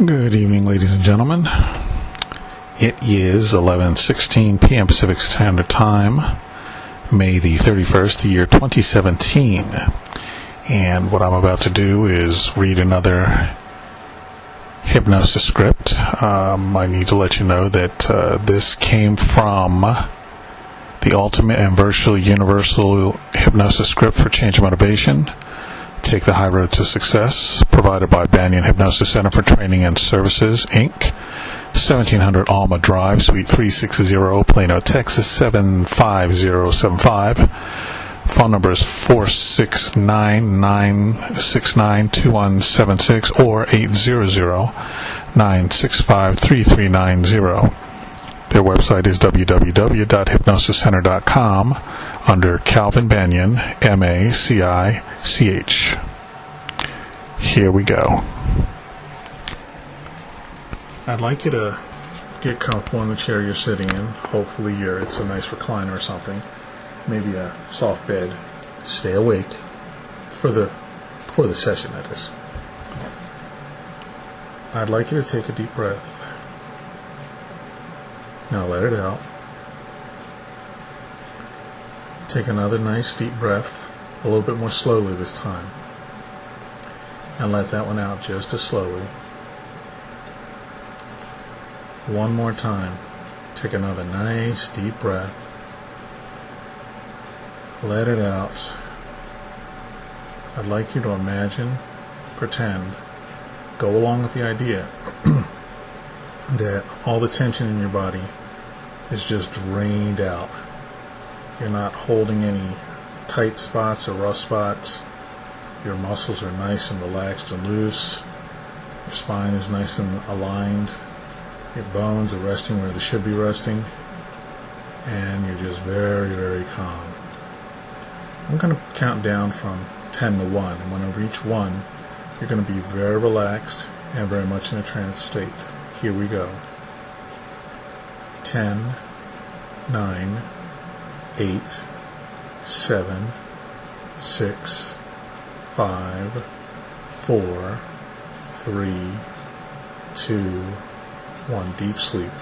Good evening, ladies and gentlemen. It is 11:16 p.m. Pacific Standard Time, May the 31st, the year 2017. And what I'm about to do is read another hypnosis script. I need to let you know that this came from the Ultimate and Virtually Universal Hypnosis Script for Change of Motivation. Take the High Road to Success, provided by Banyan Hypnosis Center for Training and Services, Inc., 1700 Alma Drive, Suite 360, Plano, Texas, 75075. Phone number is 469-969-2176 or 800-965-3390. Their website is www.hypnosiscenter.com under Calvin Banyan, M-A-C-I-C-H. Here we go. I'd like you to get comfortable in the chair you're sitting in. Hopefully it's a nice recliner or something. Maybe a soft bed. Stay awake for the session, that is. I'd like you to take a deep breath. Now let it out. Take another nice deep breath, a little bit more slowly this time. And let that one out just as slowly. One more time. Take another nice deep breath. Let it out. I'd like you to imagine, pretend, go along with the idea that all the tension in your body is just drained out. You're not holding any tight spots or rough spots. Your muscles are nice and relaxed and loose. Your spine is nice and aligned. Your bones are resting where they should be resting. And you're just very, very calm. I'm going to count down from 10 to 1. And when I reach 1, you're going to be very relaxed and very much in a trance state. Here we go. 10, 9, 8, 7, 6, 5, 4, 3, 2, 1. Deep sleep.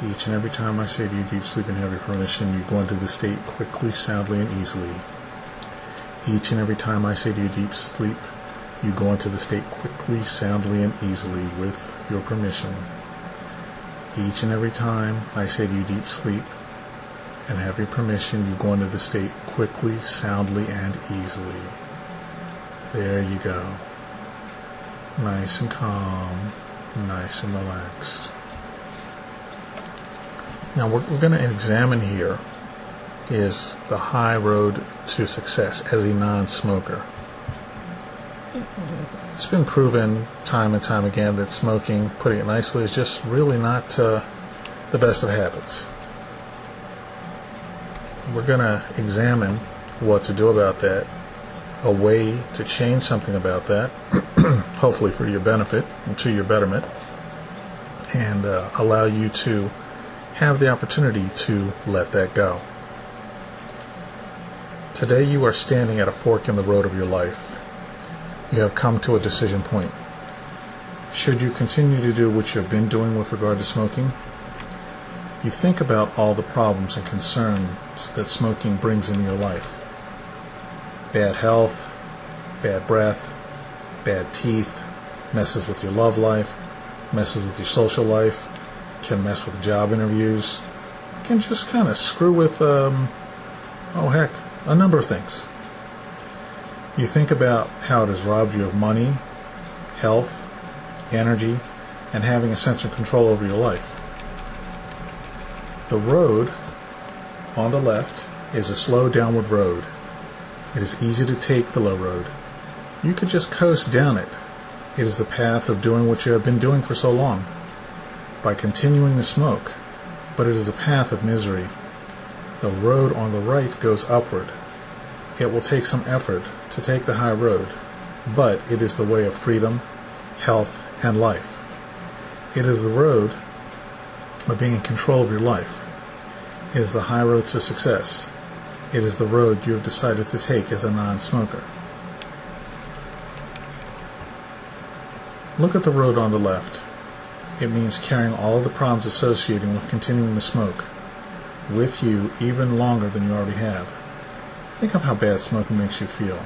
Each and every time I say to you deep sleep and have your permission, you go into the state quickly, soundly, and easily. Each and every time I say to you deep sleep, you go into the state quickly, soundly, and easily with your permission. Each and every time I say to you deep sleep and have your permission, you go into the state quickly, soundly, and easily. There you go. Nice and calm, nice and relaxed. Now what we're going to examine here is the high road to success as a non-smoker. It's been proven time and time again that smoking, putting it nicely, is just really not the best of habits. We're going to examine what to do about that, a way to change something about that, hopefully for your benefit and to your betterment, and allow you to have the opportunity to let that go. Today you are standing at a fork in the road of your life. You have come to a decision point. Should you continue to do what you have been doing with regard to smoking? You think about all the problems and concerns that smoking brings in your life. Bad health, bad breath, bad teeth, messes with your love life, messes with your social life, can mess with job interviews, can just kind of screw with, a number of things. You think about how it has robbed you of money, health, energy, and having a sense of control over your life. The road on the left is a slow downward road. It is easy to take the low road. You could just coast down it. It is the path of doing what you have been doing for so long, by continuing to smoke, but it is a path of misery. The road on the right goes upward. It will take some effort to take the high road, but it is the way of freedom, health, and life. It is the road of being in control of your life. It is the high road to success. It is the road you have decided to take as a non-smoker. Look at the road on the left. It means carrying all of the problems associated with continuing to smoke with you even longer than you already have. Think of how bad smoking makes you feel.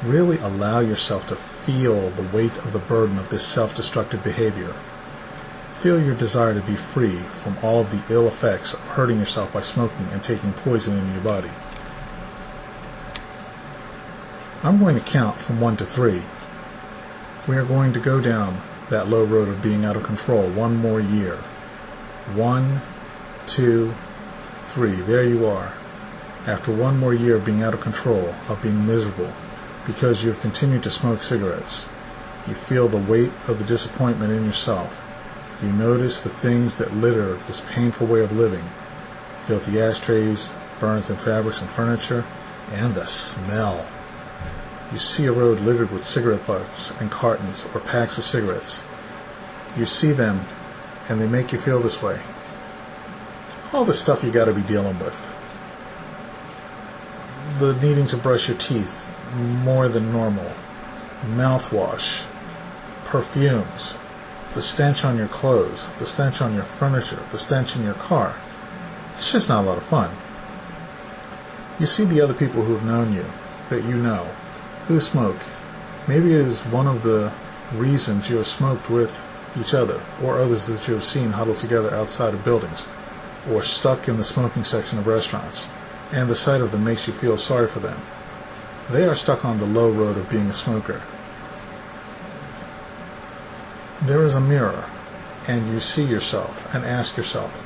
Really allow yourself to feel the weight of the burden of this self-destructive behavior. Feel your desire to be free from all of the ill effects of hurting yourself by smoking and taking poison into your body. I'm going to count from 1 to 3. We are going to go down that low road of being out of control one more year. 1, 2, 3. There you are. After one more year of being out of control, of being miserable, because you have continued to smoke cigarettes, you feel the weight of the disappointment in yourself. You notice the things that litter this painful way of living. Filthy ashtrays, burns in fabrics and furniture, and the smell. You see a road littered with cigarette butts and cartons or packs of cigarettes. You see them, and they make you feel this way. All the stuff you got to be dealing with. The needing to brush your teeth more than normal, mouthwash, perfumes, the stench on your clothes, the stench on your furniture, the stench in your car. It's just not a lot of fun. You see the other people who have known you, that you know, who smoke. Maybe it is one of the reasons you have smoked with each other, or others that you have seen huddled together outside of buildings, or stuck in the smoking section of restaurants, and the sight of them makes you feel sorry for them. They are stuck on the low road of being a smoker. There is a mirror, and you see yourself and ask yourself,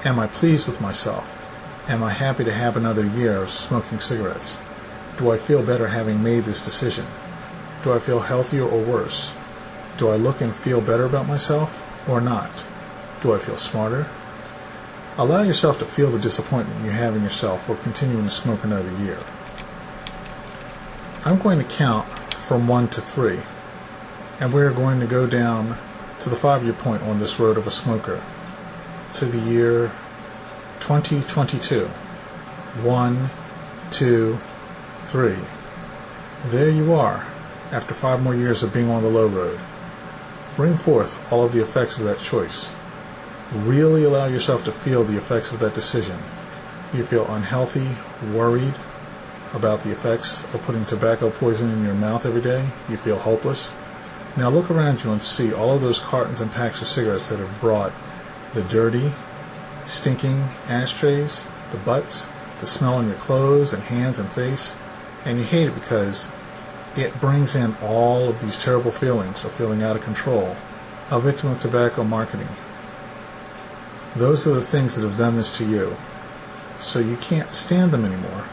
am I pleased with myself? Am I happy to have another year of smoking cigarettes? Do I feel better having made this decision? Do I feel healthier or worse? Do I look and feel better about myself or not? Do I feel smarter? Allow yourself to feel the disappointment you have in yourself for continuing to smoke another year. I'm going to count from 1 to 3, and we're going to go down to the 5-year point on this road of a smoker, to the year 2022. 1, 2, 3. There you are, after 5 more years of being on the low road. Bring forth all of the effects of that choice. Really allow yourself to feel the effects of that decision. You feel unhealthy, worried about the effects of putting tobacco poison in your mouth every day. You feel hopeless. Now look around you and see all of those cartons and packs of cigarettes that have brought the dirty, stinking ashtrays, the butts, the smell on your clothes and hands and face, and you hate it because it brings in all of these terrible feelings of feeling out of control, a victim of tobacco marketing. Those are the things that have done this to you, so you can't stand them anymore.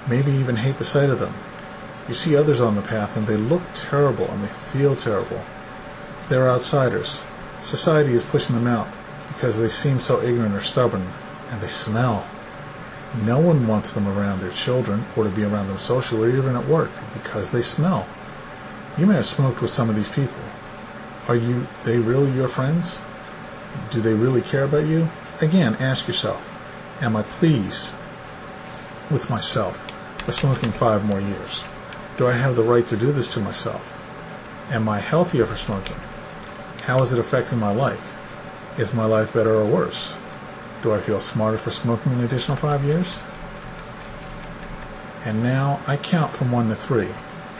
Maybe even hate the sight of them. You see others on the path and they look terrible and they feel terrible. They're outsiders. Society is pushing them out because they seem so ignorant or stubborn, and they smell. No one wants them around their children or to be around them socially or even at work because they smell. You may have smoked with some of these people. Are they really your friends? Do they really care about you? Again, ask yourself, am I pleased with myself for smoking 5 more years? Do I have the right to do this to myself? Am I healthier for smoking? How is it affecting my life? Is my life better or worse? Do I feel smarter for smoking an additional 5 years? And now I count from 1 to 3,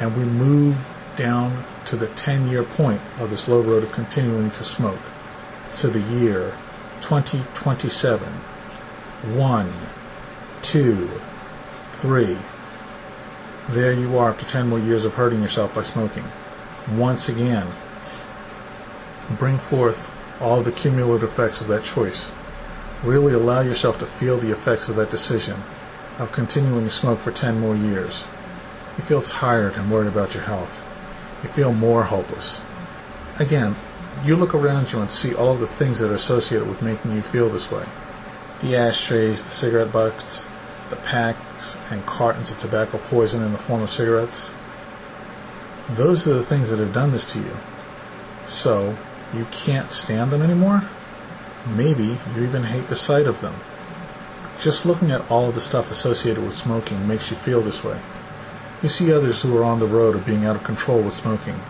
and we move down to the 10-year point of this low road of continuing to smoke, to the year 2027. 1, 2, 3. There you are after 10 more years of hurting yourself by smoking. Once again, bring forth all the cumulative effects of that choice. Really allow yourself to feel the effects of that decision of continuing to smoke for 10 more years. You feel tired and worried about your health. You feel more hopeless. Again, you look around you and see all of the things that are associated with making you feel this way. The ashtrays, the cigarette butts, the packs and cartons of tobacco poison in the form of cigarettes. Those are the things that have done this to you. So, you can't stand them anymore? Maybe you even hate the sight of them. Just looking at all of the stuff associated with smoking makes you feel this way. You see others who are on the road of being out of control with smoking.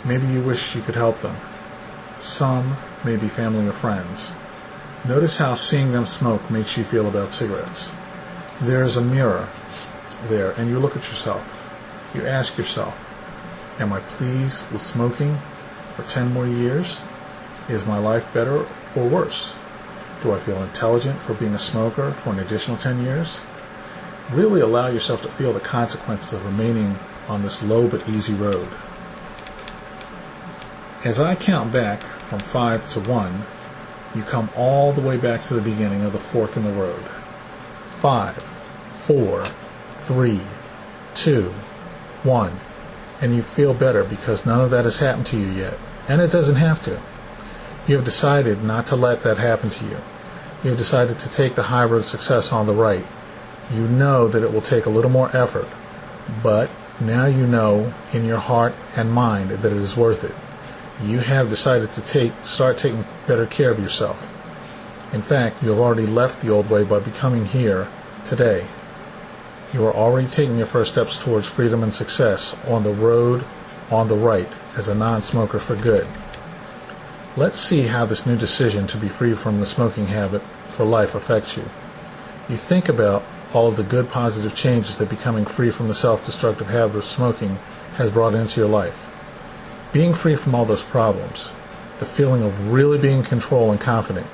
Maybe you wish you could help them. Some may be family or friends. Notice how seeing them smoke makes you feel about cigarettes. There is a mirror there, and you look at yourself. You ask yourself, am I pleased with smoking for 10 more years? Is my life better or worse? Do I feel intelligent for being a smoker for an additional 10 years? Really allow yourself to feel the consequences of remaining on this low but easy road. As I count back from 5 to 1, you come all the way back to the beginning of the fork in the road. 5, 4, 3, 2, 1. And you feel better because none of that has happened to you yet. And it doesn't have to. You have decided not to let that happen to you. You have decided to take the high road of success on the right. You know that it will take a little more effort, but now you know in your heart and mind that it is worth it. You have decided to start taking better care of yourself. In fact, you have already left the old way by becoming here today. You are already taking your first steps towards freedom and success on the road on the right as a non-smoker for good. Let's see how this new decision to be free from the smoking habit for life affects you. You think about all of the good positive changes that becoming free from the self-destructive habit of smoking has brought into your life. Being free from all those problems, the feeling of really being in control and confident,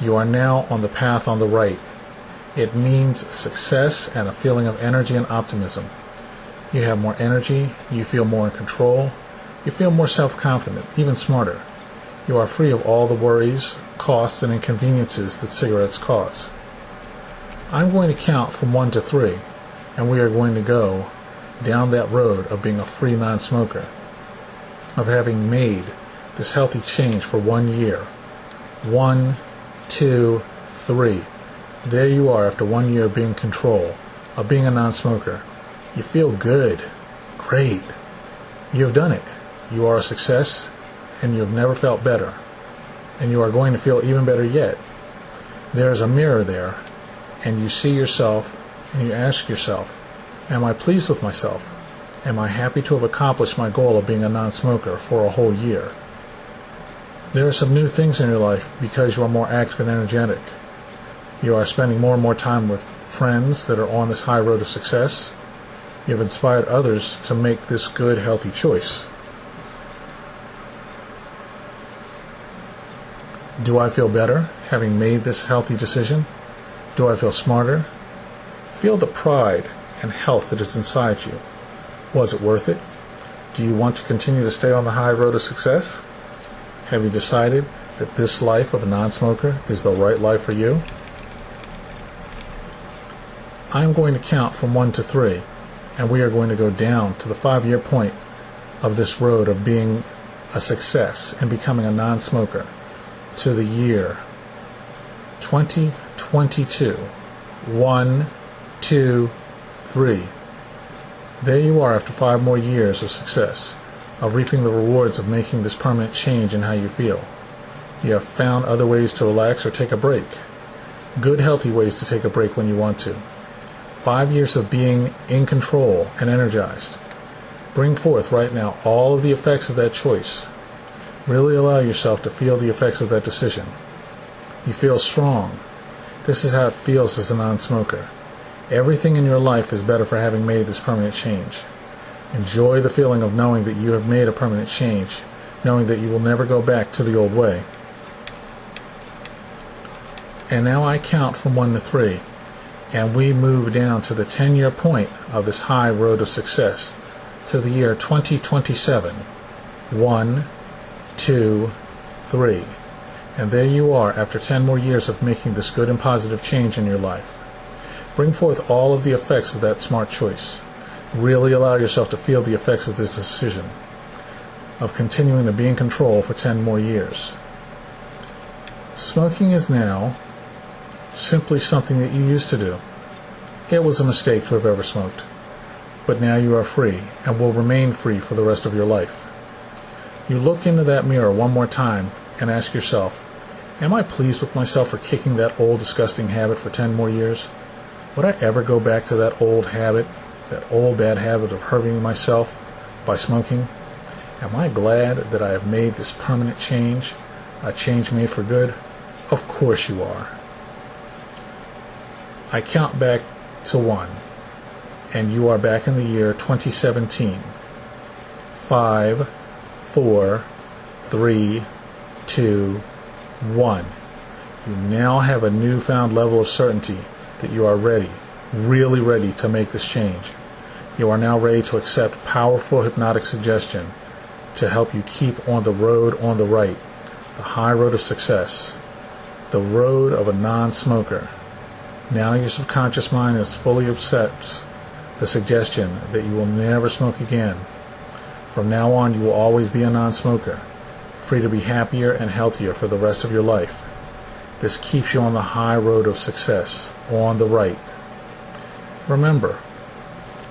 you are now on the path on the right. It means success and a feeling of energy and optimism. You have more energy, you feel more in control, you feel more self-confident, even smarter. You are free of all the worries, costs, and inconveniences that cigarettes cause. I'm going to count from 1 to 3, and we are going to go down that road of being a free non-smoker, of having made this healthy change for 1 year. 1, 2, 3. There you are after 1 year of being in control, of being a non-smoker. You feel good. Great. You have done it. You are a success, and you have never felt better. And you are going to feel even better yet. There is a mirror there, and you see yourself, and you ask yourself, am I pleased with myself? Am I happy to have accomplished my goal of being a non-smoker for a whole year? There are some new things in your life because you are more active and energetic. You are spending more and more time with friends that are on this high road of success. You have inspired others to make this good, healthy choice. Do I feel better having made this healthy decision? Do I feel smarter? Feel the pride and health that is inside you. Was it worth it? Do you want to continue to stay on the high road of success? Have you decided that this life of a non-smoker is the right life for you? I'm going to count from 1 to 3, and we are going to go down to the 5-year point of this road of being a success and becoming a non-smoker to the year 2022. 1, 2, 3. There you are after 5 more years of success, of reaping the rewards of making this permanent change in how you feel. You have found other ways to relax or take a break. Good, healthy ways to take a break when you want to. 5 years of being in control and energized. Bring forth right now all of the effects of that choice. Really allow yourself to feel the effects of that decision. You feel strong. This is how it feels as a non-smoker. Everything in your life is better for having made this permanent change. Enjoy the feeling of knowing that you have made a permanent change, knowing that you will never go back to the old way. And now I count from 1 to 3, and we move down to the 10-year point of this high road of success, to the year 2027. 1, 2, 3. And there you are after 10 more years of making this good and positive change in your life. Bring forth all of the effects of that smart choice. Really allow yourself to feel the effects of this decision, of continuing to be in control for 10 more years. Smoking is now simply something that you used to do. It was a mistake to have ever smoked, but now you are free and will remain free for the rest of your life. You look into that mirror one more time and ask yourself, am I pleased with myself for kicking that old disgusting habit for 10 more years? Would I ever go back to that old habit, that old bad habit of hurting myself by smoking? Am I glad that I have made this permanent change, a change made for good? Of course you are. I count back to 1, and you are back in the year 2017. 5, 4, 3, 2, 1. You now have a newfound level of certainty that you are ready, really ready to make this change. You are now ready to accept powerful hypnotic suggestion to help you keep on the road on the right, the high road of success, the road of a non-smoker. Now your subconscious mind is fully accepts the suggestion that you will never smoke again. From now on, you will always be a non-smoker, free to be happier and healthier for the rest of your life. This keeps you on the high road of success, on the right. Remember,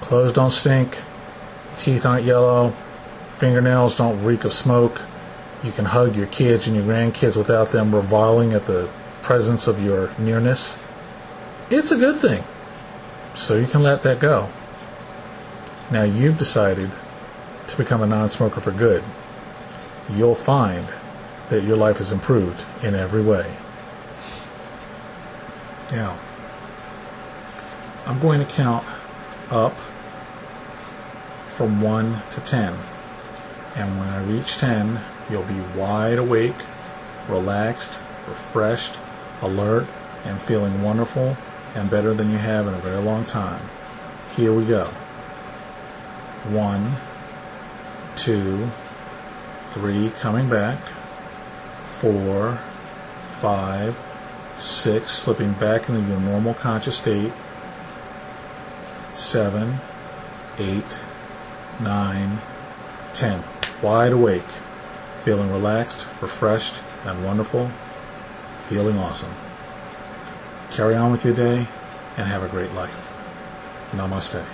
clothes don't stink, teeth aren't yellow, fingernails don't reek of smoke. You can hug your kids and your grandkids without them reviling at the presence of your nearness. It's a good thing, so you can let that go. Now you've decided to become a non-smoker for good. You'll find that your life is improved in every way. Now, I'm going to count up from 1 to 10. And when I reach 10, you'll be wide awake, relaxed, refreshed, alert, and feeling wonderful and better than you have in a very long time. Here we go. 1, 2, 3, coming back. 4, 5, 6, slipping back into your normal conscious state. 7, 8, 9, 10. Wide awake, feeling relaxed, refreshed, and wonderful, feeling awesome. Carry on with your day and have a great life. Namaste.